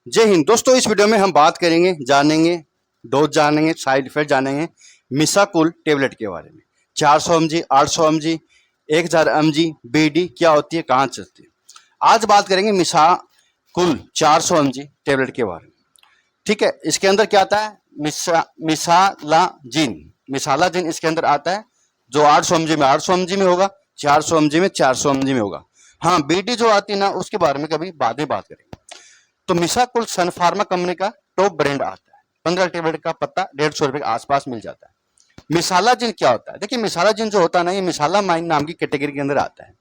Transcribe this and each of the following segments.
जय हिंद दोस्तों। इस वीडियो में हम बात करेंगे, जानेंगे, डोज जानेंगे, साइड इफेक्ट जानेंगे मिसाकुल टेबलेट के बारे में। 400 mg, 800 mg, 1000 mg बीडी क्या होती है, कहाँ चलती है। आज बात करेंगे मिसाकुल 400 mg टेबलेट के बारे में। ठीक है, इसके अंदर क्या आता है, मिसालाजिन। मिसालाजिन इसके अंदर आता है, जो 800 mg में 800 mg में होगा, 400 mg में 400 mg में होगा। हाँ, बीडी जो आती है ना, उसके बारे में कभी बाद में बात करेंगे। तो मिसाकुल सन फार्मा कंपनी का टॉप ब्रांड आता है। 15 टेबलेट का पत्ता 150 रुपए के आसपास मिल जाता है। मिसालाजिन क्या होता है, देखिए मिसालाजिन जो होता है ना, ये मिसालामाइन नाम की कैटेगरी के अंदर आता है।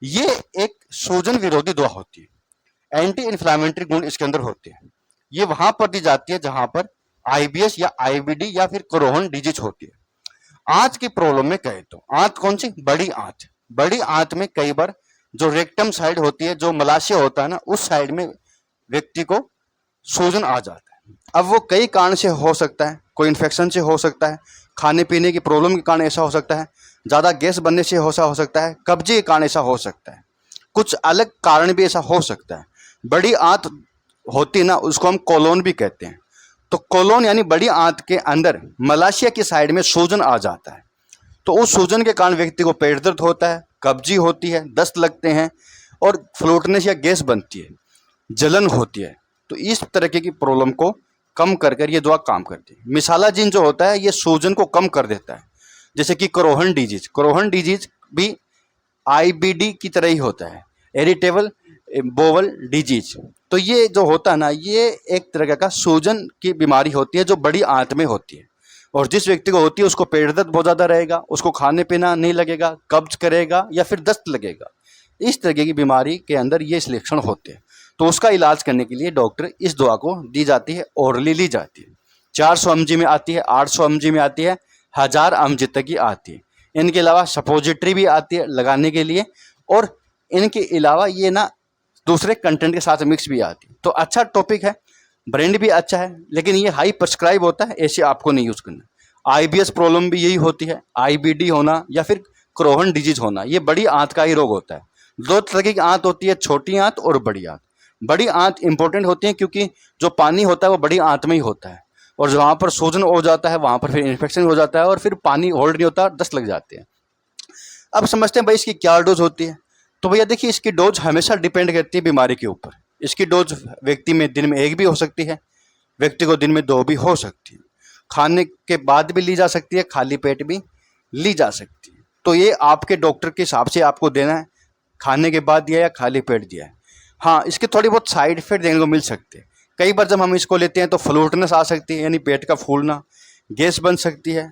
ये एक सूजन विरोधी दवा होती है। एंटी इन्फ्लामेटरी गुण इसके अंदर होते हैं। ये वहां पर दी जाती है जहां पर आईबीएस या आईबीडी या फिर क्रोहन डिजीज होती है। आंत की प्रॉब्लम में कहे तो आंत कौन सी, बड़ी आंत। बड़ी आंत में कई बार जो रेक्टम साइड होती है, जो मलाशय होता है ना, उस साइड में व्यक्ति को सूजन आ जाता है। अब वो कई कारण से हो सकता है, कोई इन्फेक्शन से हो सकता है, खाने पीने की प्रॉब्लम के कारण ऐसा हो सकता है, ज़्यादा गैस बनने से ऐसा हो सकता है, कब्जे के कारण ऐसा हो सकता है, कुछ अलग कारण भी ऐसा हो सकता है। बड़ी आंत होती है ना, उसको हम कोलोन भी कहते हैं। तो कोलोन यानी बड़ी आंत के अंदर मलाशय की साइड में सूजन आ जाता है। तो उस सूजन के कारण व्यक्ति को पेट दर्द होता है, कब्जी होती है, दस्त लगते हैं और फ्लोटनेस या गैस बनती है, जलन होती है। तो इस तरीके की प्रॉब्लम को कम कर कर ये दवा काम करती है। मिसालाजिन जो होता है, ये सूजन को कम कर देता है। जैसे कि क्रोहन डिजीज भी आईबीडी की तरह ही होता है, इरिटेबल बोवल डिजीज। तो ये जो होता है ना, ये एक तरह का सूजन की बीमारी होती है जो बड़ी आंत में होती है। और जिस व्यक्ति को होती है उसको पेट दर्द बहुत ज़्यादा रहेगा, उसको खाने पीना नहीं लगेगा, कब्ज करेगा या फिर दस्त लगेगा। इस तरह की बीमारी के अंदर ये लक्षण होते हैं। तो उसका इलाज करने के लिए डॉक्टर इस दवा को दी जाती है, ओरली ली जाती है। 400 mg में आती है, 800 mg में आती है, 1000 mg तक की आती है। इनके अलावा सपोजिटरी भी आती है लगाने के लिए, और इनके अलावा ये ना दूसरे कंटेंट के साथ मिक्स भी आती है। तो अच्छा टॉपिक है, ब्रांड भी अच्छा है, लेकिन ये हाई प्रिस्क्राइब होता है, ऐसे आपको नहीं यूज़ करना। आईबीएस प्रॉब्लम भी यही होती है, आईबीडी होना या फिर क्रोहन डिजीज होना, ये बड़ी आंत का ही रोग होता है। दो तरह की आंत होती है, छोटी आंत और बड़ी आंत। बड़ी आंत इंपॉर्टेंट होती है क्योंकि जो पानी होता है वो बड़ी आंत में ही होता है, और जहाँ पर सूजन हो जाता है वहाँ पर फिर इन्फेक्शन हो जाता है और फिर पानी होल्ड नहीं होता, दस्त लग जाते हैं। अब समझते हैं भाई इसकी क्या डोज होती है। तो भैया देखिए, इसकी डोज हमेशा डिपेंड करती है बीमारी के ऊपर। इसकी डोज व्यक्ति में दिन में 1 भी हो सकती है, व्यक्ति को दिन में 2 भी हो सकती है, खाने के बाद भी ली जा सकती है, खाली पेट भी ली जा सकती है। तो ये आपके डॉक्टर के हिसाब से आपको देना है, खाने के बाद दिया या खाली पेट दिया है। हाँ, इसके थोड़ी बहुत साइड इफेक्ट देखने को मिल सकते हैं। कई बार जब हम इसको लेते हैं तो फ्लोटनेस आ सकती है, यानी पेट का फूलना, गैस बन सकती है,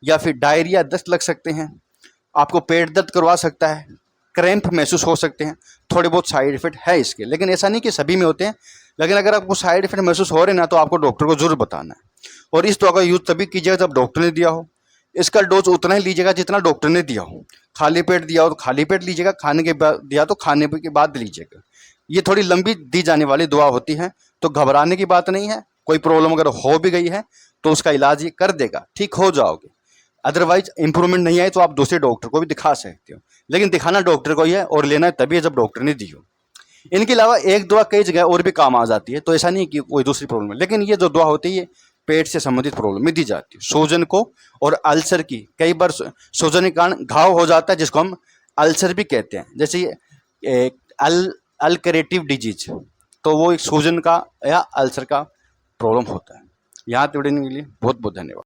या फिर डायरिया, दस्त लग सकते हैं, आपको पेट दर्द करवा सकता है, क्रैम्प महसूस हो सकते हैं। थोड़े बहुत साइड इफेक्ट है इसके, लेकिन ऐसा नहीं कि सभी में होते हैं। लेकिन अगर आपको साइड इफेक्ट महसूस हो रहे हैं ना, तो आपको डॉक्टर को जरूर बताना है। और इस दवा का यूज़ तभी कीजिएगा जब डॉक्टर ने दिया हो। इसका डोज उतना ही लीजिएगा जितना डॉक्टर ने दिया हो। खाली पेट दिया हो तो खाली पेट लीजिएगा, खाने के बाद दिया तो खाने के बाद लीजिएगा। ये थोड़ी लंबी दी जाने वाली दवा होती है, तो घबराने की बात नहीं है। कोई प्रॉब्लम अगर हो भी गई है तो उसका इलाज ये कर देगा, ठीक हो जाओगे। अदरवाइज इंप्रूवमेंट नहीं आए तो आप दूसरे डॉक्टर को भी दिखा सकते हो, लेकिन दिखाना डॉक्टर को ही है और लेना तभी है जब डॉक्टर ने दी हो। इनके अलावा एक दवा कई जगह और भी काम आ जाती है, तो ऐसा नहीं कि कोई दूसरी प्रॉब्लम है, लेकिन ये जो दवा होती है ये पेट से संबंधित प्रॉब्लम में दी जाती है, सूजन को और अल्सर की। कई बार सूजन के कारण घाव हो जाता है, जिसको हम अल्सर भी कहते हैं। जैसे अल्सरेटिव डिजीज, तो वो एक सूजन का या अल्सर का प्रॉब्लम होता है। यहाँ तक के लिए बहुत बहुत धन्यवाद।